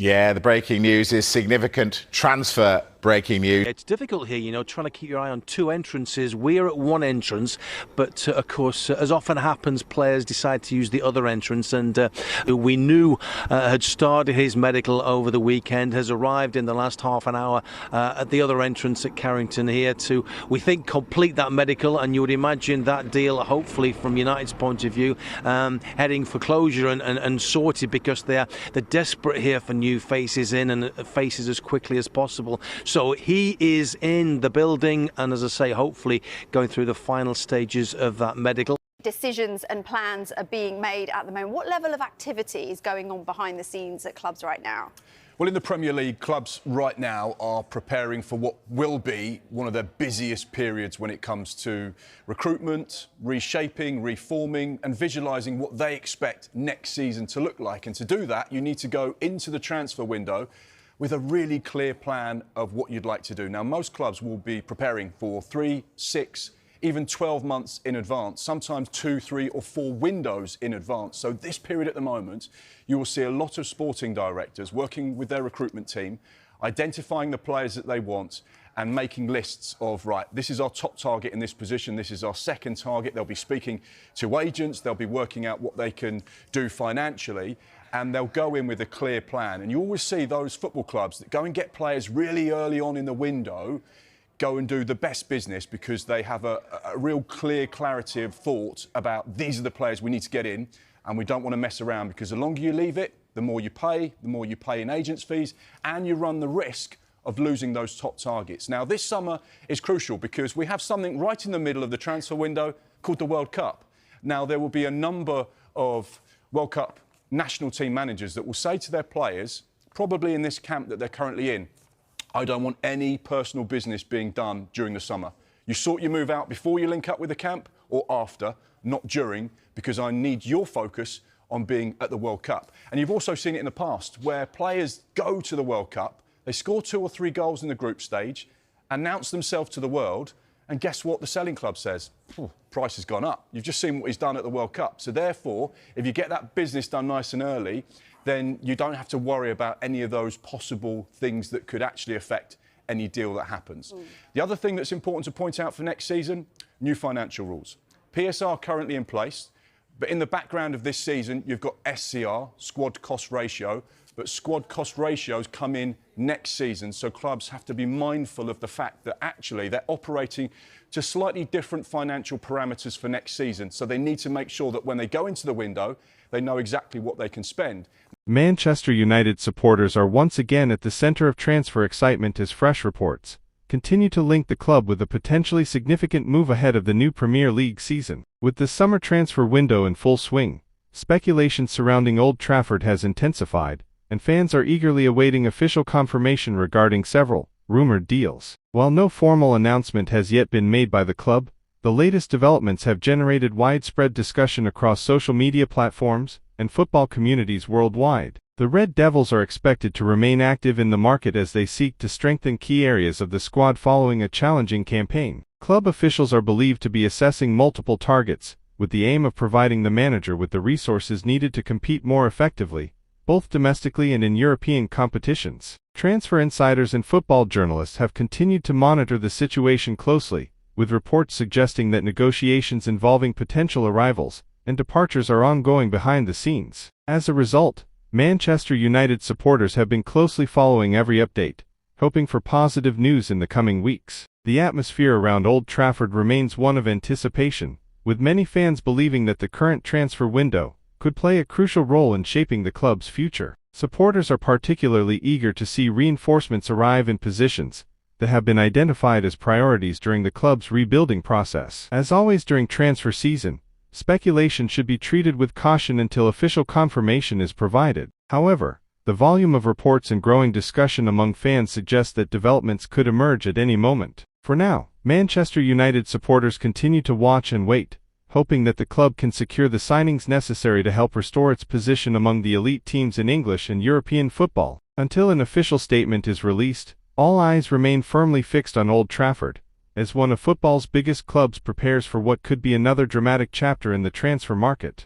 Yeah, the breaking news is significant transfer breaking news. It's difficult here, trying to keep your eye on two entrances. We're at one entrance, but of course, as often happens, players decide to use the other entrance. And we knew had started his medical over the weekend, has arrived in the last half an hour at the other entrance at Carrington here to, we think, complete that medical. And you would imagine that deal, hopefully, from United's point of view, heading for closure and sorted, because they're desperate here for new faces in and faces as quickly as possible. So he is in the building and, as I say, hopefully going through the final stages of that medical. Decisions and plans are being made at the moment. What level of activity is going on behind the scenes at clubs right now? Well, in the Premier League, clubs right now are preparing for what will be one of their busiest periods when it comes to recruitment, reshaping, reforming and visualising what they expect next season to look like. And to do that, you need to go into the transfer window with a really clear plan of what you'd like to do. Now, most clubs will be preparing for 3, 6, even 12 months in advance, sometimes 2, 3 or 4 windows in advance. So this period at the moment, you will see a lot of sporting directors working with their recruitment team, identifying the players that they want and making lists of, right, this is our top target in this position, this is our second target. They'll be speaking to agents, they'll be working out what they can do financially, and they'll go in with a clear plan. And you always see those football clubs that go and get players really early on in the window go and do the best business because they have a real clear clarity of thought about these are the players we need to get in, and we don't want to mess around, because the longer you leave it, the more you pay in agents' fees, and you run the risk of losing those top targets. Now, this summer is crucial because we have something right in the middle of the transfer window called the World Cup. Now, there will be a number of World Cup national team managers that will say to their players, probably in this camp that they're currently in, I don't want any personal business being done during the summer. You sort your move out before you link up with the camp or after, not during, because I need your focus on being at the World Cup. And you've also seen it in the past where players go to the World Cup, they score 2 or 3 goals in the group stage, announce themselves to the world, and guess what the selling club says? Price has gone up. You've just seen what he's done at the World Cup. So therefore, if you get that business done nice and early, then you don't have to worry about any of those possible things that could actually affect any deal that happens. The other thing that's important to point out for next season, new financial rules. PSR currently in place, but in the background of this season, you've got SCR, squad cost ratio, but squad cost ratios come in next season, so clubs have to be mindful of the fact that actually they're operating to slightly different financial parameters for next season, so they need to make sure that when they go into the window, they know exactly what they can spend. Manchester United supporters are once again at the centre of transfer excitement as fresh reports continue to link the club with a potentially significant move ahead of the new Premier League season. With the summer transfer window in full swing, speculation surrounding Old Trafford has intensified, and fans are eagerly awaiting official confirmation regarding several rumored deals. While no formal announcement has yet been made by the club, the latest developments have generated widespread discussion across social media platforms and football communities worldwide. The Red Devils are expected to remain active in the market as they seek to strengthen key areas of the squad following a challenging campaign. Club officials are believed to be assessing multiple targets, with the aim of providing the manager with the resources needed to compete more effectively, both domestically and in European competitions. Transfer insiders and football journalists have continued to monitor the situation closely, with reports suggesting that negotiations involving potential arrivals and departures are ongoing behind the scenes. As a result, Manchester United supporters have been closely following every update, hoping for positive news in the coming weeks. The atmosphere around Old Trafford remains one of anticipation, with many fans believing that the current transfer window could play a crucial role in shaping the club's future. Supporters are particularly eager to see reinforcements arrive in positions that have been identified as priorities during the club's rebuilding process. As always during transfer season, speculation should be treated with caution until official confirmation is provided. However, the volume of reports and growing discussion among fans suggests that developments could emerge at any moment. For now, Manchester United supporters continue to watch and wait, hoping that the club can secure the signings necessary to help restore its position among the elite teams in English and European football. Until an official statement is released, all eyes remain firmly fixed on Old Trafford, as one of football's biggest clubs prepares for what could be another dramatic chapter in the transfer market.